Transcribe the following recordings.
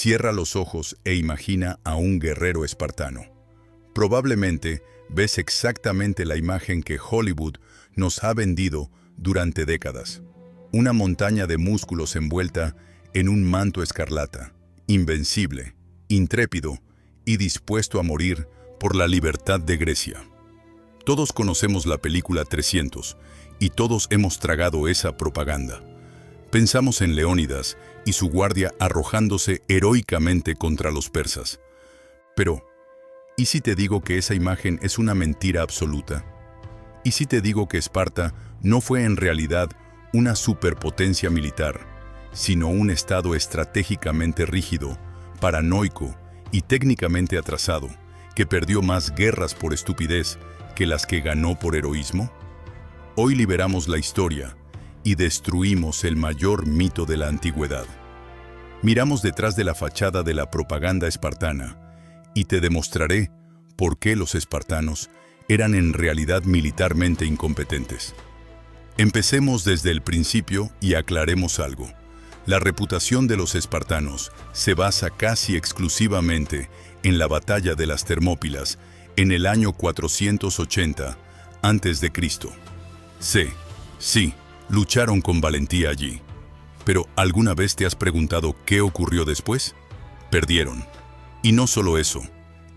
Cierra los ojos e imagina a un guerrero espartano. Probablemente ves exactamente la imagen que Hollywood nos ha vendido durante décadas. Una montaña de músculos envuelta en un manto escarlata, invencible, intrépido y dispuesto a morir por la libertad de Grecia. Todos conocemos la película 300 y todos hemos tragado esa propaganda. Pensamos en Leónidas y su guardia arrojándose heroicamente contra los persas. Pero, ¿y si te digo que esa imagen es una mentira absoluta? ¿Y si te digo que Esparta no fue en realidad una superpotencia militar, sino un estado estratégicamente rígido, paranoico y técnicamente atrasado, que perdió más guerras por estupidez que las que ganó por heroísmo? Hoy liberamos la historia y destruimos el mayor mito de la antigüedad. Miramos detrás de la fachada de la propaganda espartana y te demostraré por qué los espartanos eran en realidad militarmente incompetentes. Empecemos desde el principio y aclaremos algo. La reputación de los espartanos se basa casi exclusivamente en la batalla de las Termópilas en el año 480 a.C. Sí, lucharon con valentía allí. Pero ¿alguna vez te has preguntado qué ocurrió después? Perdieron. Y no solo eso,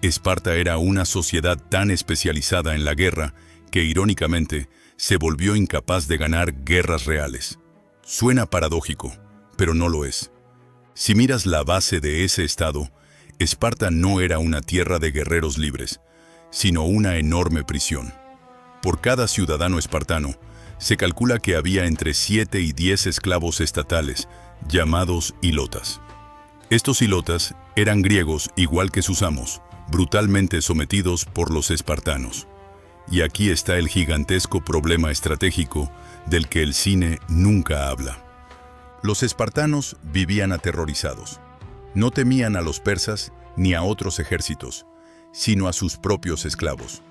Esparta era una sociedad tan especializada en la guerra que, irónicamente, se volvió incapaz de ganar guerras reales. Suena paradójico, pero no lo es. Si miras la base de ese estado, Esparta no era una tierra de guerreros libres, sino una enorme prisión. Por cada ciudadano espartano, se calcula que había entre 7 y 10 esclavos estatales, llamados hilotas. Estos hilotas eran griegos igual que sus amos, brutalmente sometidos por los espartanos. Y aquí está el gigantesco problema estratégico del que el cine nunca habla. Los espartanos vivían aterrorizados. No temían a los persas ni a otros ejércitos, sino a sus propios esclavos.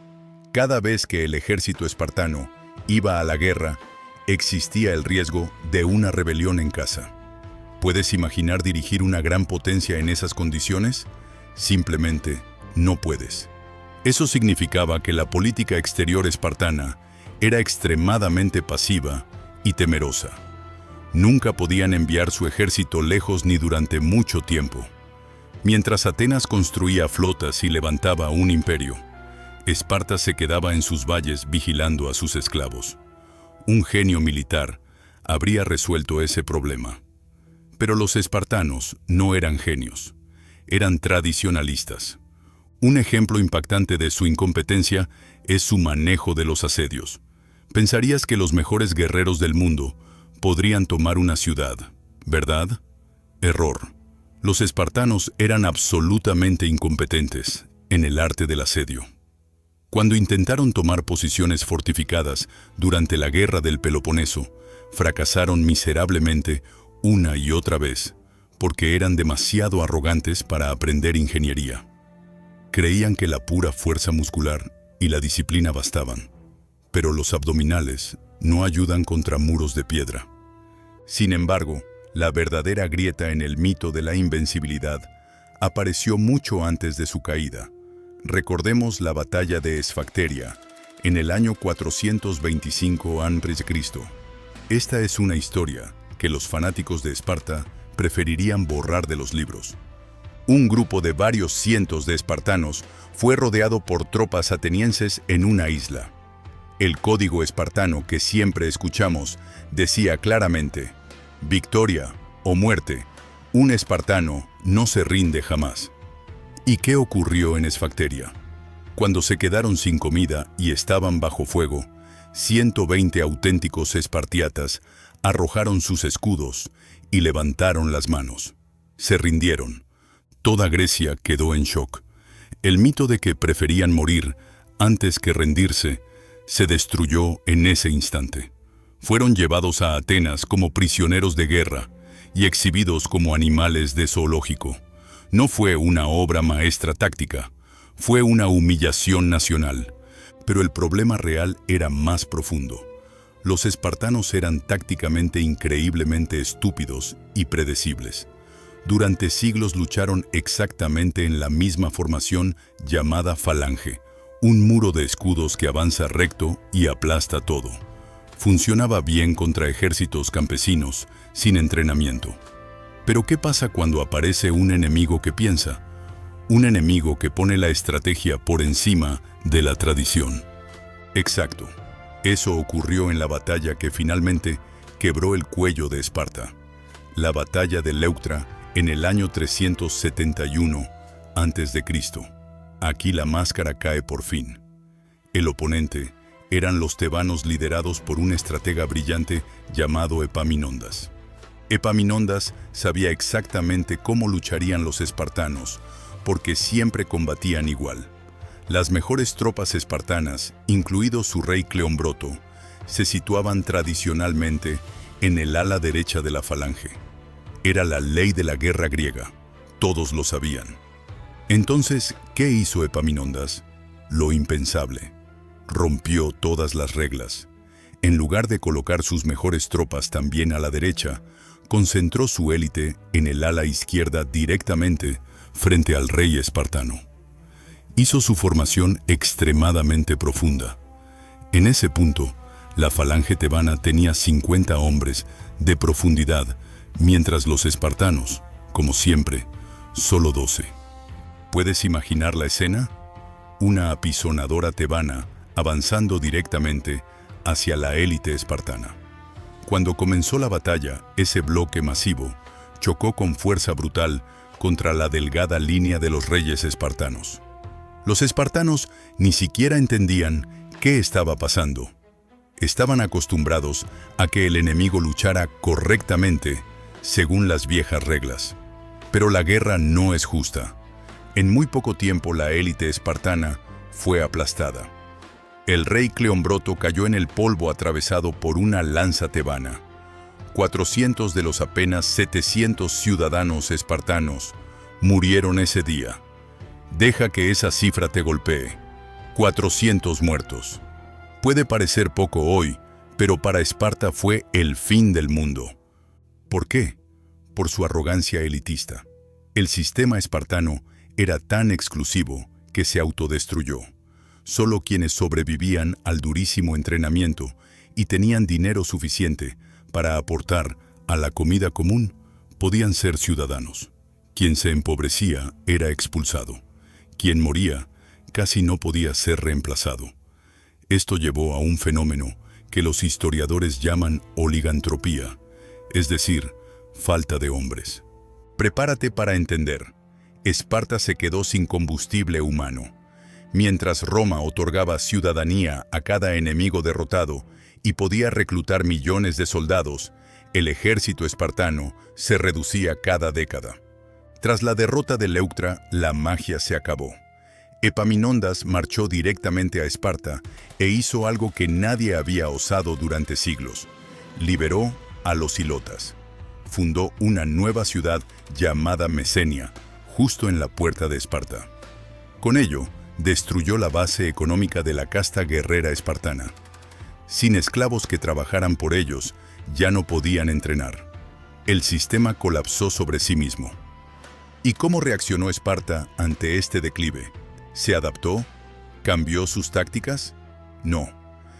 Cada vez que el ejército espartano iba a la guerra, existía el riesgo de una rebelión en casa. ¿Puedes imaginar dirigir una gran potencia en esas condiciones? Simplemente no puedes. Eso significaba que la política exterior espartana era extremadamente pasiva y temerosa. Nunca podían enviar su ejército lejos ni durante mucho tiempo. Mientras Atenas construía flotas y levantaba un imperio, Esparta se quedaba en sus valles vigilando a sus esclavos. Un genio militar habría resuelto ese problema. Pero los espartanos no eran genios, eran tradicionalistas. Un ejemplo impactante de su incompetencia es su manejo de los asedios. Pensarías que los mejores guerreros del mundo podrían tomar una ciudad, ¿verdad? Error. Los espartanos eran absolutamente incompetentes en el arte del asedio. Cuando intentaron tomar posiciones fortificadas durante la guerra del Peloponeso, fracasaron miserablemente una y otra vez, porque eran demasiado arrogantes para aprender ingeniería. Creían que la pura fuerza muscular y la disciplina bastaban, pero los abdominales no ayudan contra muros de piedra. Sin embargo, la verdadera grieta en el mito de la invencibilidad apareció mucho antes de su caída. Recordemos la batalla de Esfacteria, en el año 425 a.C. Esta es una historia que los fanáticos de Esparta preferirían borrar de los libros. Un grupo de varios cientos de espartanos fue rodeado por tropas atenienses en una isla. El código espartano que siempre escuchamos decía claramente: victoria o muerte, un espartano no se rinde jamás. ¿Y qué ocurrió en Esfacteria? Cuando se quedaron sin comida y estaban bajo fuego, 120 auténticos espartiatas arrojaron sus escudos y levantaron las manos. Se rindieron. Toda Grecia quedó en shock. El mito de que preferían morir antes que rendirse se destruyó en ese instante. Fueron llevados a Atenas como prisioneros de guerra y exhibidos como animales de zoológico. No fue una obra maestra táctica, fue una humillación nacional. Pero el problema real era más profundo. Los espartanos eran tácticamente increíblemente estúpidos y predecibles. Durante siglos lucharon exactamente en la misma formación llamada falange, un muro de escudos que avanza recto y aplasta todo. Funcionaba bien contra ejércitos campesinos, sin entrenamiento. Pero ¿qué pasa cuando aparece un enemigo que piensa? Un enemigo que pone la estrategia por encima de la tradición. Exacto. Eso ocurrió en la batalla que finalmente quebró el cuello de Esparta. La batalla de Leuctra en el año 371 a.C. Aquí la máscara cae por fin. El oponente eran los tebanos liderados por un estratega brillante llamado Epaminondas. Epaminondas sabía exactamente cómo lucharían los espartanos, porque siempre combatían igual. Las mejores tropas espartanas, incluido su rey Cleombroto, se situaban tradicionalmente en el ala derecha de la falange. Era la ley de la guerra griega, todos lo sabían. Entonces, ¿qué hizo Epaminondas? Lo impensable. Rompió todas las reglas. En lugar de colocar sus mejores tropas también a la derecha, concentró su élite en el ala izquierda directamente frente al rey espartano. Hizo su formación extremadamente profunda. En ese punto, la falange tebana tenía 50 hombres de profundidad, mientras los espartanos, como siempre, solo 12. ¿Puedes imaginar la escena? Una apisonadora tebana avanzando directamente hacia la élite espartana. Cuando comenzó la batalla, ese bloque masivo chocó con fuerza brutal contra la delgada línea de los reyes espartanos. Los espartanos ni siquiera entendían qué estaba pasando. Estaban acostumbrados a que el enemigo luchara correctamente según las viejas reglas. Pero la guerra no es justa. En muy poco tiempo la élite espartana fue aplastada. El rey Cleombroto cayó en el polvo atravesado por una lanza tebana. 400 de los apenas 700 ciudadanos espartanos murieron ese día. Deja que esa cifra te golpee. 400 muertos. Puede parecer poco hoy, pero para Esparta fue el fin del mundo. ¿Por qué? Por su arrogancia elitista. El sistema espartano era tan exclusivo que se autodestruyó. Solo quienes sobrevivían al durísimo entrenamiento y tenían dinero suficiente para aportar a la comida común podían ser ciudadanos. Quien se empobrecía era expulsado. Quien moría casi no podía ser reemplazado. Esto llevó a un fenómeno que los historiadores llaman oligantropía, es decir, falta de hombres. Prepárate para entender. Esparta se quedó sin combustible humano. Mientras Roma otorgaba ciudadanía a cada enemigo derrotado y podía reclutar millones de soldados, el ejército espartano se reducía cada década. Tras la derrota de Leuctra, la magia se acabó. Epaminondas marchó directamente a Esparta e hizo algo que nadie había osado durante siglos. Liberó a los ilotas. Fundó una nueva ciudad llamada Mesenia, justo en la puerta de Esparta. Con ello, destruyó la base económica de la casta guerrera espartana. Sin esclavos que trabajaran por ellos, ya no podían entrenar. El sistema colapsó sobre sí mismo. ¿Y cómo reaccionó Esparta ante este declive? ¿Se adaptó? ¿Cambió sus tácticas? No.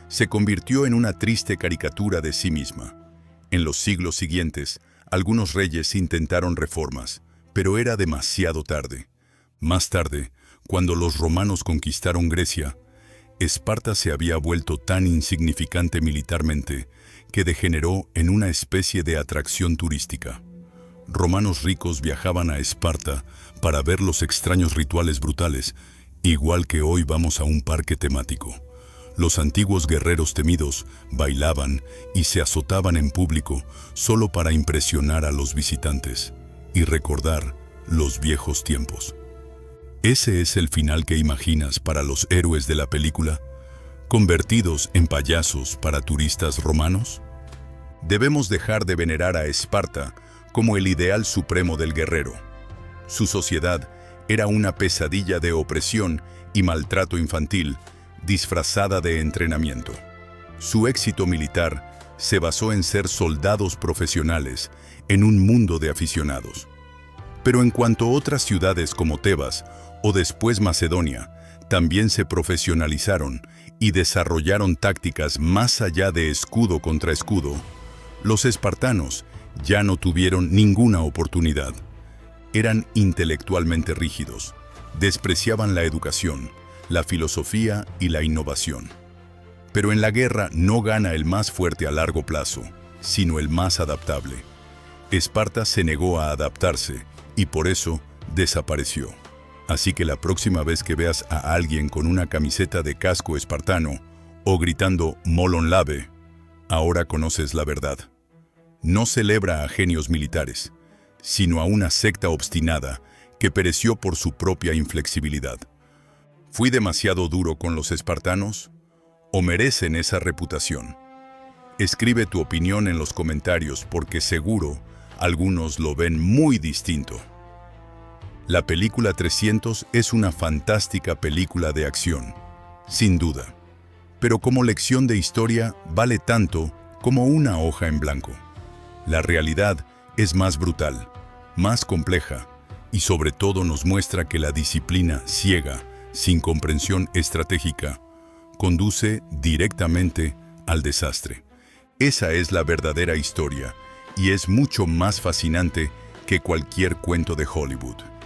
Se convirtió en una triste caricatura de sí misma. En los siglos siguientes, algunos reyes intentaron reformas, pero era demasiado tarde. Más tarde, cuando los romanos conquistaron Grecia, Esparta se había vuelto tan insignificante militarmente que degeneró en una especie de atracción turística. Romanos ricos viajaban a Esparta para ver los extraños rituales brutales, igual que hoy vamos a un parque temático. Los antiguos guerreros temidos bailaban y se azotaban en público solo para impresionar a los visitantes y recordar los viejos tiempos. ¿Ese es el final que imaginas para los héroes de la película, convertidos en payasos para turistas romanos? Debemos dejar de venerar a Esparta como el ideal supremo del guerrero. Su sociedad era una pesadilla de opresión y maltrato infantil, disfrazada de entrenamiento. Su éxito militar se basó en ser soldados profesionales en un mundo de aficionados. Pero en cuanto a otras ciudades como Tebas o después Macedonia, también se profesionalizaron y desarrollaron tácticas más allá de escudo contra escudo, los espartanos ya no tuvieron ninguna oportunidad. Eran intelectualmente rígidos, despreciaban la educación, la filosofía y la innovación. Pero en la guerra no gana el más fuerte a largo plazo, sino el más adaptable. Esparta se negó a adaptarse y por eso desapareció. Así que la próxima vez que veas a alguien con una camiseta de casco espartano o gritando «Molon Labe», ahora conoces la verdad. No celebra a genios militares, sino a una secta obstinada que pereció por su propia inflexibilidad. ¿Fui demasiado duro con los espartanos? ¿O merecen esa reputación? Escribe tu opinión en los comentarios porque seguro algunos lo ven muy distinto. La película 300 es una fantástica película de acción, sin duda. Pero como lección de historia vale tanto como una hoja en blanco. La realidad es más brutal, más compleja y sobre todo nos muestra que la disciplina ciega, sin comprensión estratégica, conduce directamente al desastre. Esa es la verdadera historia y es mucho más fascinante que cualquier cuento de Hollywood.